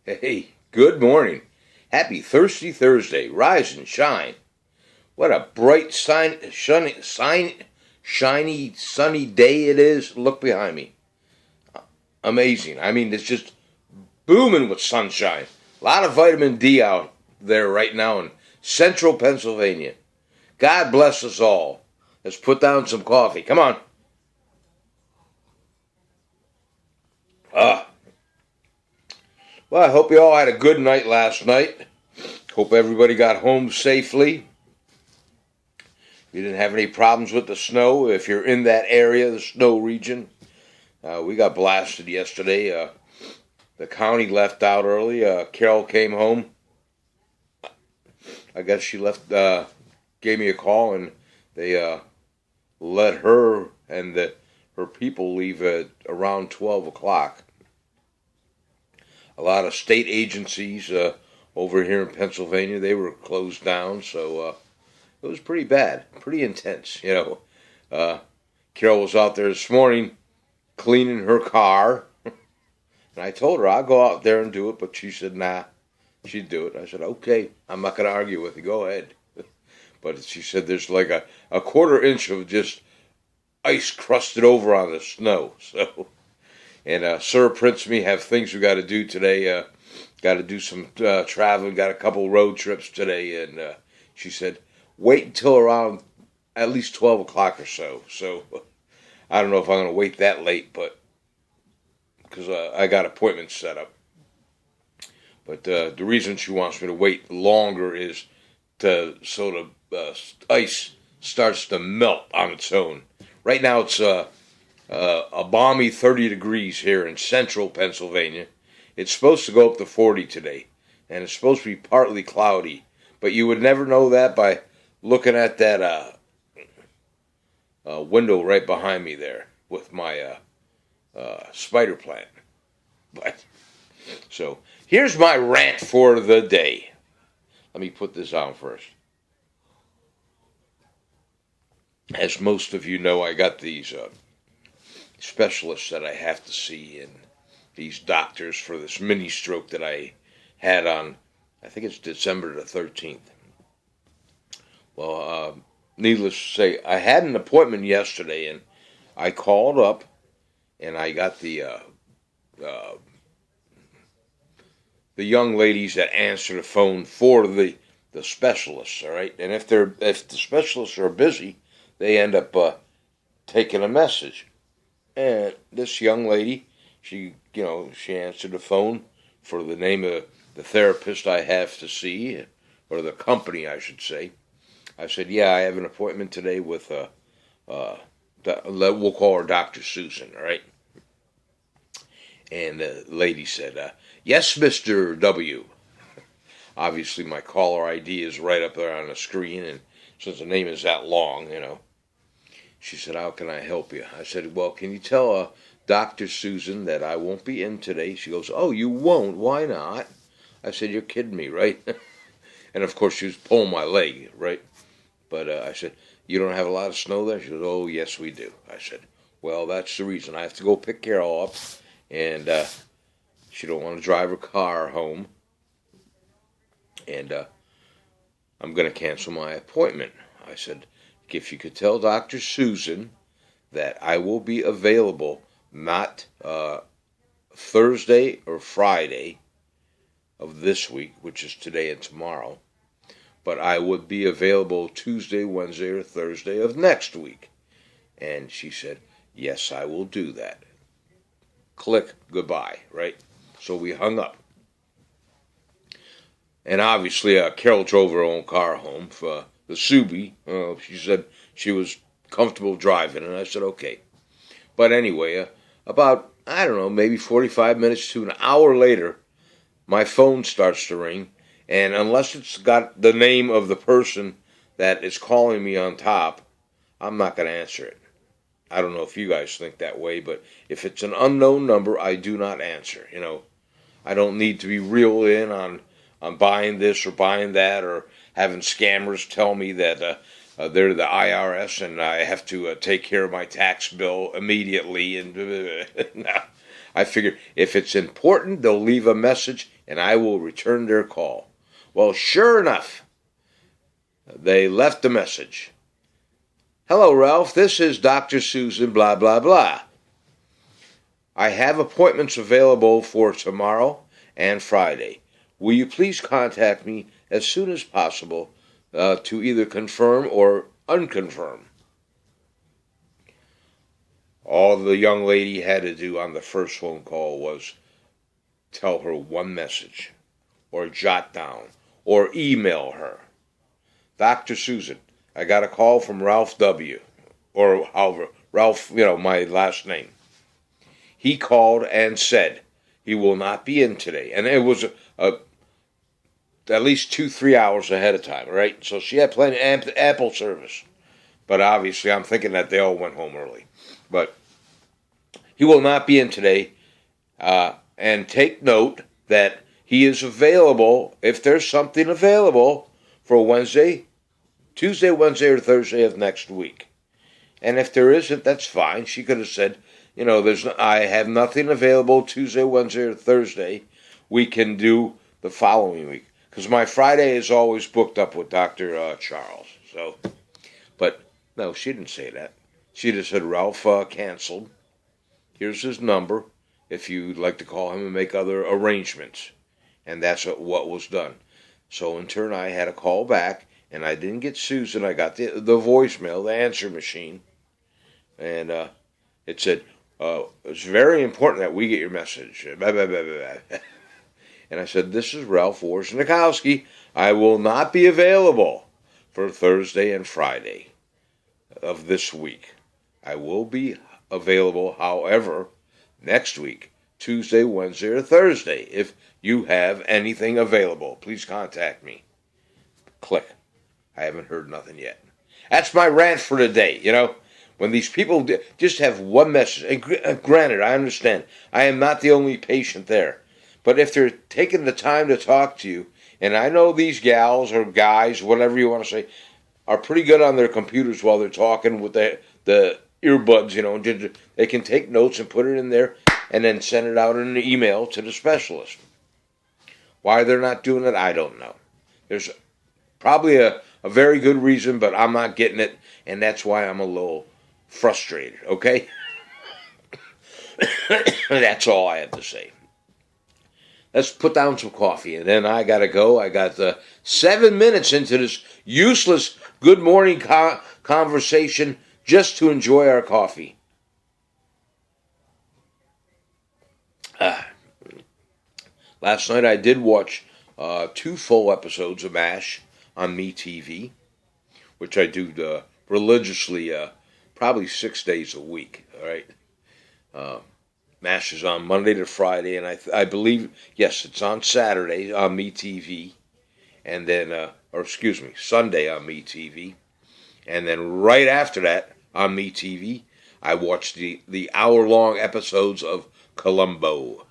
Hey, good morning. Happy Thirsty Thursday. Rise and shine. What a bright, shiny, sunny day it is. Look behind me. Amazing. I mean, it's just booming with sunshine. A lot of vitamin D out there right now in central Pennsylvania. God bless us all. Let's put down some coffee. Come on. Ah. Well, I hope you all had a good night last night. Hope everybody got home safely. You didn't have any problems with the snow. If you're in that area, the snow region, we got blasted yesterday. The county left out early. Carol came home. I guess she left, gave me a call, and they let her and her people leave at around 12 o'clock. A lot of state agencies over here in Pennsylvania, they were closed down, so it was pretty bad, pretty intense, Carol was out there this morning cleaning her car, and I told her I'll go out there and do it, but she said, nah, she'd do it. I said, okay, I'm not going to argue with you, go ahead. But she said there's like a quarter inch of just ice crusted over on the snow, so... And Sir Prince and me have things we got to do today. Got to do some traveling. Got a couple road trips today. And she said, wait until around at least 12 o'clock or so. So I don't know if I'm going to wait that late, but because I got appointments set up. But the reason she wants me to wait longer is so the ice starts to melt on its own. Right now it's a balmy 30 degrees here in central Pennsylvania. It's supposed to go up to 40 today, and it's supposed to be partly cloudy. But you would never know that by looking at that window right behind me there with my spider plant. But so here's my rant for the day. Let me put this on first. As most of you know, I got these specialists that I have to see, and these doctors for this mini stroke that I had on, I think it's December the 13th. Well, needless to say, I had an appointment yesterday, and I called up, and I got the young ladies that answer the phone for the specialists, all right? And if the specialists are busy, they end up taking a message. And this young lady, she answered the phone for the name of the therapist I have to see, or the company, I should say. I said, yeah, I have an appointment today with, we'll call her Dr. Susan, all right? And the lady said, yes, Mr. W. Obviously, my caller ID is right up there on the screen, and since the name is that long, She said, how can I help you? I said, well, can you tell Dr. Susan that I won't be in today? She goes, oh, you won't? Why not? I said, you're kidding me, right? And, of course, she was pulling my leg, right? But I said, you don't have a lot of snow there? She goes, oh, yes, we do. I said, well, that's the reason. I have to go pick Carol up, and she don't want to drive her car home. And I'm going to cancel my appointment. I said, if you could tell Dr. Susan that I will be available not Thursday or Friday of this week, which is today and tomorrow, but I would be available Tuesday, Wednesday, or Thursday of next week. And she said, yes, I will do that. Click, goodbye, right? So we hung up. And obviously, Carol drove her own car home for the Subi. She said she was comfortable driving, and I said, okay. But anyway, about, I don't know, maybe 45 minutes to an hour later, my phone starts to ring, and unless it's got the name of the person that is calling me on top, I'm not going to answer it. I don't know if you guys think that way, but if it's an unknown number, I do not answer. I don't need to be reeled in on buying this or buying that, or having scammers tell me that they're the IRS and I have to take care of my tax bill immediately. And no, I figure if it's important, they'll leave a message and I will return their call. Well, sure enough, they left a message. Hello, Ralph. This is Dr. Susan, blah, blah, blah. I have appointments available for tomorrow and Friday. Will you please contact me as soon as possible to either confirm or unconfirm? All the young lady had to do on the first phone call was tell her one message, or jot down, or email her. Dr. Susan, I got a call from Ralph W., or however, Ralph, my last name. He called and said he will not be in today. And it was at least 2-3 hours ahead of time, right? So she had plenty of Apple service. But obviously, I'm thinking that they all went home early. But he will not be in today. And take note that he is available, if there's something available, for Tuesday, Wednesday, or Thursday of next week. And if there isn't, that's fine. She could have said, I have nothing available Tuesday, Wednesday, or Thursday. We can do the following week. Because my Friday is always booked up with Dr. Charles. But no, she didn't say that. She just said, Ralph canceled. Here's his number if you'd like to call him and make other arrangements. And that's what was done. So in turn, I had a call back, and I didn't get Susan. I got the voicemail, the answer machine. And it said, it's very important that we get your message. Blah, blah, blah, blah. And I said, this is Ralph Warznikowski. I will not be available for Thursday and Friday of this week. I will be available, however, next week, Tuesday, Wednesday, or Thursday. If you have anything available, please contact me. Click. I haven't heard nothing yet. That's my rant for today, When these people just have one message, and granted, I understand, I am not the only patient there. But if they're taking the time to talk to you, and I know these gals or guys, whatever you want to say, are pretty good on their computers while they're talking with the earbuds, they can take notes and put it in there and then send it out in an email to the specialist. Why they're not doing it, I don't know. There's probably a very good reason, but I'm not getting it, and that's why I'm a little frustrated, okay? That's all I have to say. Let's put down some coffee, and then I got to go. I got 7 minutes into this useless good morning conversation just to enjoy our coffee. Last night I did watch 2 full episodes of MASH on MeTV, which I do religiously, probably 6 days a week, all right? MASH is on Monday to Friday, and I believe, yes, it's on Saturday on MeTV, and then, Sunday on MeTV, and then right after that on MeTV, I watched the hour-long episodes of Columbo.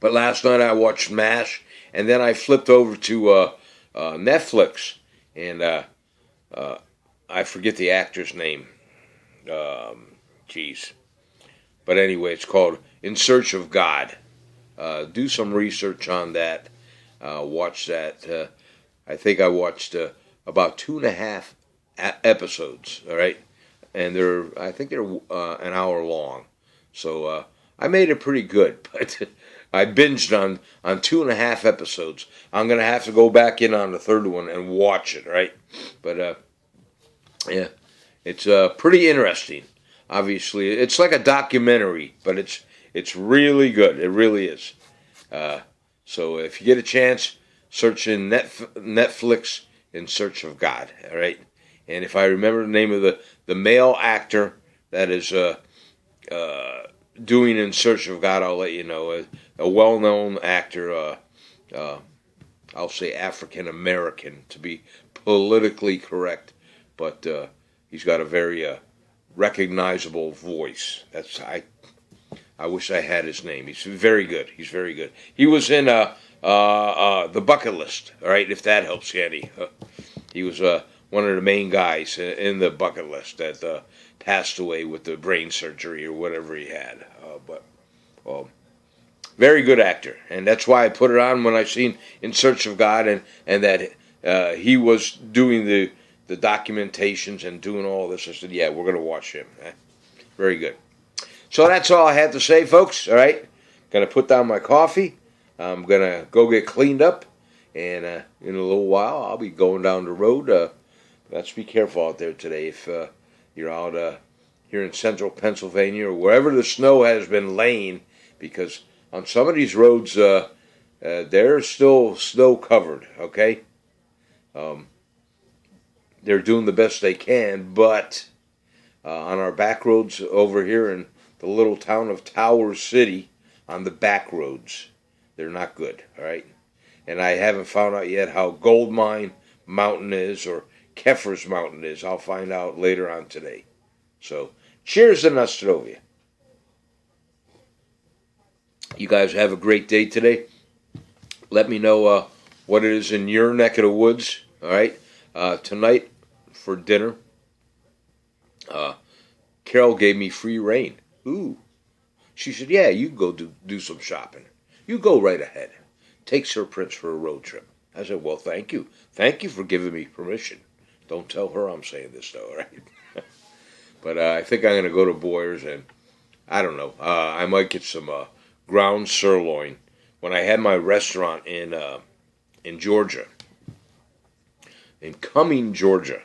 But last night I watched MASH, and then I flipped over to Netflix, and I forget the actor's name. But anyway, it's called In Search of God. Do some research on that. Watch that. I think I watched about 2.5 episodes, all right? And I think they're an hour long. So I made it pretty good, but I binged on 2.5 episodes. I'm going to have to go back in on the third one and watch it, right? But, yeah, it's pretty interesting. Obviously, it's like a documentary, but it's really good. It really is. So if you get a chance, search in Netflix In Search of God, all right? And if I remember the name of the male actor that is doing In Search of God, I'll let you know. A well-known actor, I'll say African-American to be politically correct, but he's got a very recognizable voice. I wish I had his name. He's very good. He's very good. He was in The Bucket List, all right, if that helps you any. He was one of the main guys in The Bucket List that passed away with the brain surgery or whatever he had. Very good actor, and that's why I put it on when I seen In Search of God, and that he was doing the documentations and doing all this. I said, yeah, we're going to watch him. Very good. So that's all I have to say, folks. All right, going to put down my coffee. I'm going to go get cleaned up, and in a little while I'll be going down the road. Let's be careful out there today. If you're out here in central Pennsylvania or wherever the snow has been laying, because on some of these roads, they're still snow covered, okay? They're doing the best they can, but on our back roads over here in the little town of Tower City, on the back roads, they're not good, all right? And I haven't found out yet how Goldmine Mountain is or Keffer's Mountain is. I'll find out later on today. So, cheers to Nostrovia. You guys have a great day today. Let me know what it is in your neck of the woods. All right. Tonight for dinner, Carol gave me free reign. Ooh. She said, yeah, you go do some shopping. You go right ahead. Take Sir Prince for a road trip. I said, well, thank you. Thank you for giving me permission. Don't tell her I'm saying this, though, all right? But I think I'm going to go to Boyer's, and I don't know. I might get some ground sirloin. When I had my restaurant in Georgia, in Cumming, Georgia,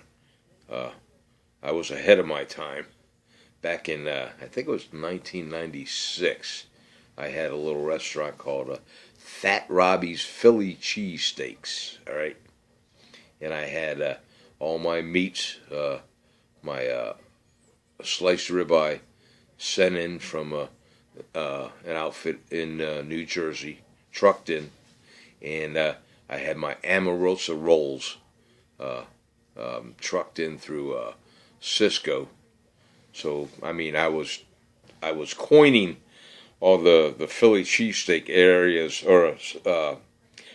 I was ahead of my time. Back in, I think it was 1996, I had a little restaurant called Fat Robbie's Philly Cheesesteaks, all right? And I had all my meats, my sliced ribeye sent in from an outfit in New Jersey, trucked in, and I had my Amorosa rolls trucked in through Cisco. So I mean, I was coining all the Philly cheesesteak areas or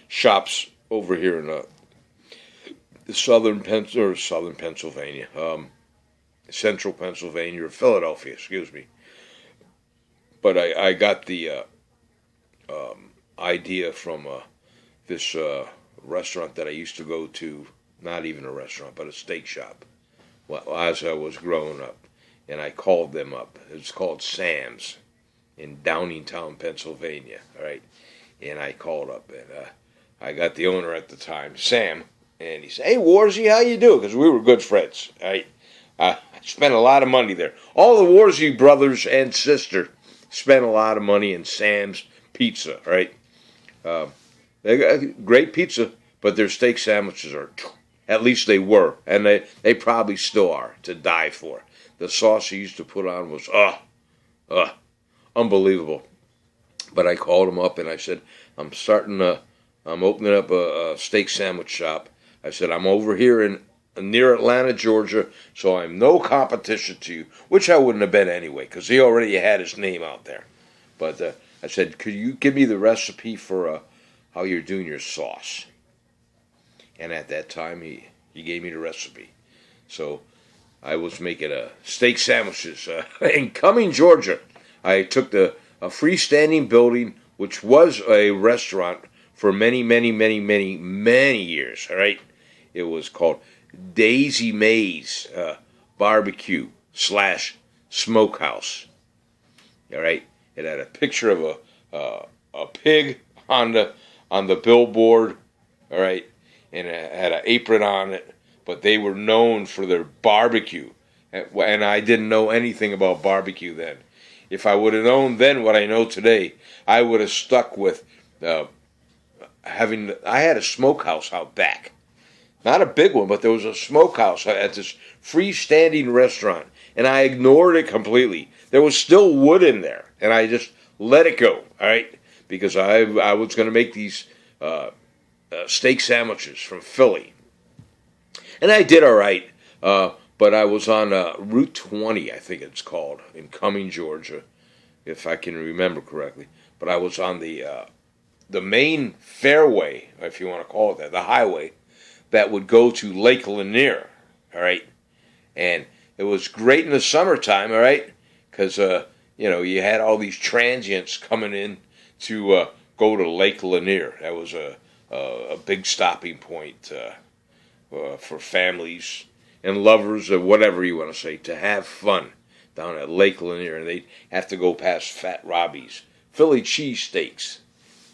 shops over here in the southern Pennsylvania, central Pennsylvania, or Philadelphia, excuse me. But I got the idea from this restaurant that I used to go to, not even a restaurant, but a steak shop, as I was growing up. And I called them up. It's called Sam's in Downingtown, Pennsylvania, all right? And I called up, and I got the owner at the time, Sam, and he said, hey, Warzy, how you doing? Because we were good friends, all right? I spent a lot of money there. All the Warzy brothers and sister spent a lot of money in Sam's Pizza, right? They got great pizza, but their steak sandwiches are, at least they were, and they probably still are, to die for. The sauce he used to put on was, unbelievable. But I called him up and I said, I'm opening up a steak sandwich shop. I said, I'm over here near Atlanta, Georgia, so I'm no competition to you, which I wouldn't have been anyway, because he already had his name out there. But I said, could you give me the recipe for how you're doing your sauce? And at that time, he gave me the recipe. So I was making steak sandwiches in Cumming, Georgia. I took a freestanding building, which was a restaurant for many, many, many, many, many years, all right? It was called Daisy Mae's Barbecue / Smokehouse, all right? It had a picture of a pig on the billboard, all right? And it had an apron on it, but they were known for their barbecue. And I didn't know anything about barbecue then. If I would have known then what I know today, I would have stuck with I had a smokehouse out back. Not a big one, but there was a smokehouse at this freestanding restaurant, and I ignored it completely. There was still wood in there, and I just let it go, all right? Because I was going to make these steak sandwiches from Philly. And I did all right, but I was on Route 20, I think it's called, in Cumming, Georgia, if I can remember correctly. But I was on the main fairway, if you want to call it that, the highway, that would go to Lake Lanier, all right? And it was great in the summertime, all right? Because, you had all these transients coming in to go to Lake Lanier. That was a big stopping point for families and lovers, or whatever you want to say, to have fun down at Lake Lanier. And they'd have to go past Fat Robbie's Philly cheesesteaks.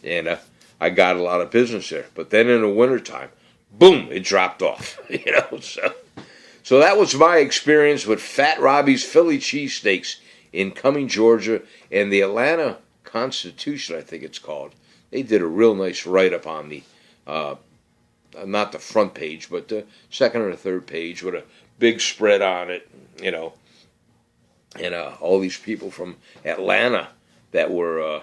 And I got a lot of business there. But then in the wintertime, boom, it dropped off. So that was my experience with Fat Robbie's Philly cheesesteaks in Cumming, Georgia, and the Atlanta Constitution, I think it's called. They did a real nice write-up on the not the front page, but the second or third page with a big spread on it, and all these people from Atlanta that were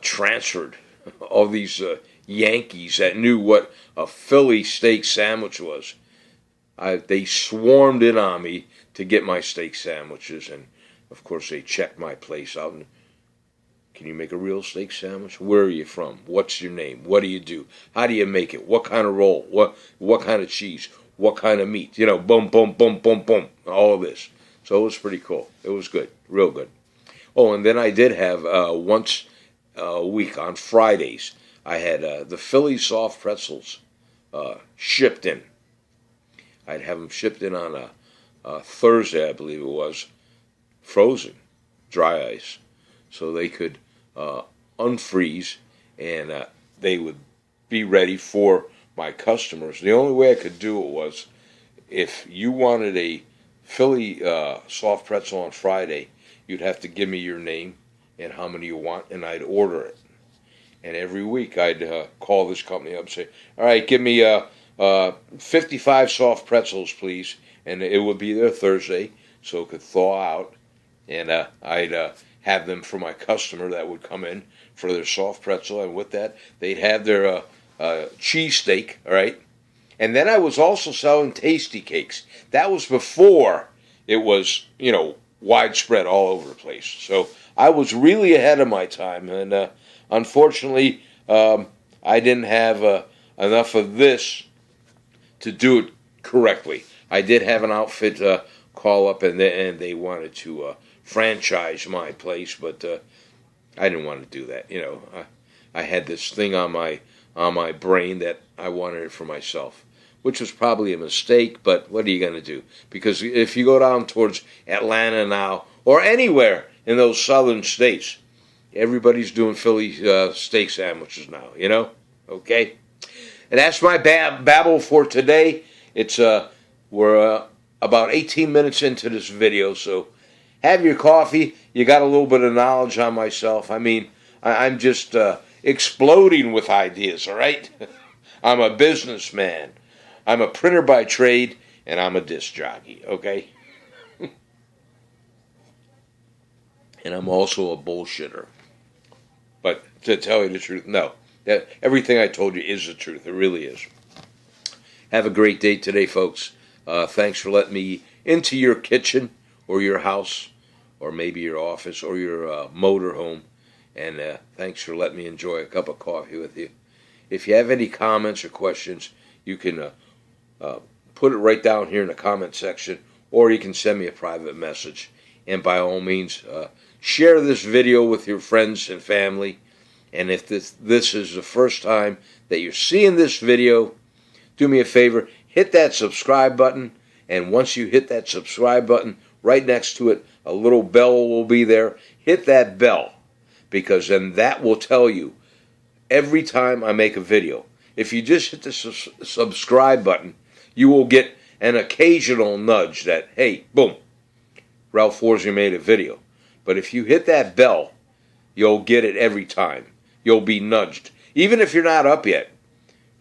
transferred, all these Yankees that knew what a Philly steak sandwich was. They swarmed in on me to get my steak sandwiches, and of course they checked my place out. And, can you make a real steak sandwich? Where are you from? What's your name? What do you do? How do you make it? What kind of roll? What kind of cheese? What kind of meat? Boom, boom, boom, boom, boom. All of this. So it was pretty cool. It was good. Real good. Oh, and then I did have once a week on Fridays, I had the Philly soft pretzels shipped in. I'd have them shipped in on a Thursday, I believe it was, frozen, dry ice, so they could unfreeze, and they would be ready for my customers. The only way I could do it was if you wanted a Philly soft pretzel on Friday, you'd have to give me your name and how many you want, and I'd order it. And every week I'd call this company up and say, all right, give me 55 soft pretzels, please. And it would be there Thursday, so it could thaw out. And I'd have them for my customer that would come in for their soft pretzel. And with that, they'd have their cheesesteak, all right? And then I was also selling tasty cakes. That was before it was, widespread all over the place. So I was really ahead of my time. And unfortunately, I didn't have enough of this to do it correctly. I did have an outfit call up, and they wanted to franchise my place, but I didn't want to do that. I had this thing on my brain that I wanted it for myself, which was probably a mistake, but what are you going to do? Because if you go down towards Atlanta now, or anywhere in those southern states, everybody's doing Philly steak sandwiches now, Okay? And that's my babble for today. It's we're about 18 minutes into this video, so have your coffee. You got a little bit of knowledge on myself. I mean, I'm just exploding with ideas, all right? I'm a businessman. I'm a printer by trade, and I'm a disc jockey, okay? And I'm also a bullshitter. But to tell you the truth, no. Everything I told you is the truth. It really is. Have a great day today, folks. Thanks for letting me into your kitchen or your house or maybe your office or your motor home. And thanks for letting me enjoy a cup of coffee with you. If you have any comments or questions, you can put it right down here in the comment section, or you can send me a private message. And by all means, share this video with your friends and family. And if this is the first time that you're seeing this video, do me a favor, hit that subscribe button. And once you hit that subscribe button, right next to it, a little bell will be there. Hit that bell, because then that will tell you every time I make a video. If you just hit the subscribe button, you will get an occasional nudge that, hey, boom, Ralph Forsey made a video. But if you hit that bell, you'll get it every time. You'll be nudged. Even if you're not up yet.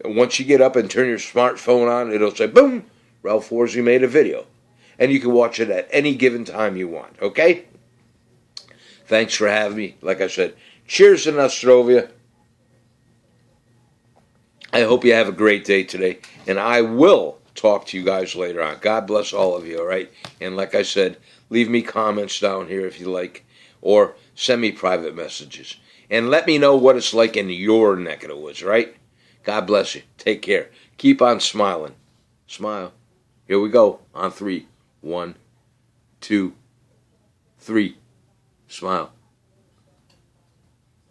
Once you get up and turn your smartphone on, it'll say, boom, Ralph Forsey made a video. And you can watch it at any given time you want, okay? Thanks for having me. Like I said, cheers to Nostrovia. I hope you have a great day today. And I will talk to you guys later on. God bless all of you, all right? And like I said, leave me comments down here if you like, or send me private messages. And let me know what it's like in your neck of the woods, right? God bless you. Take care. Keep on smiling. Smile. Here we go. On 3. 1, 2, 3. Smile.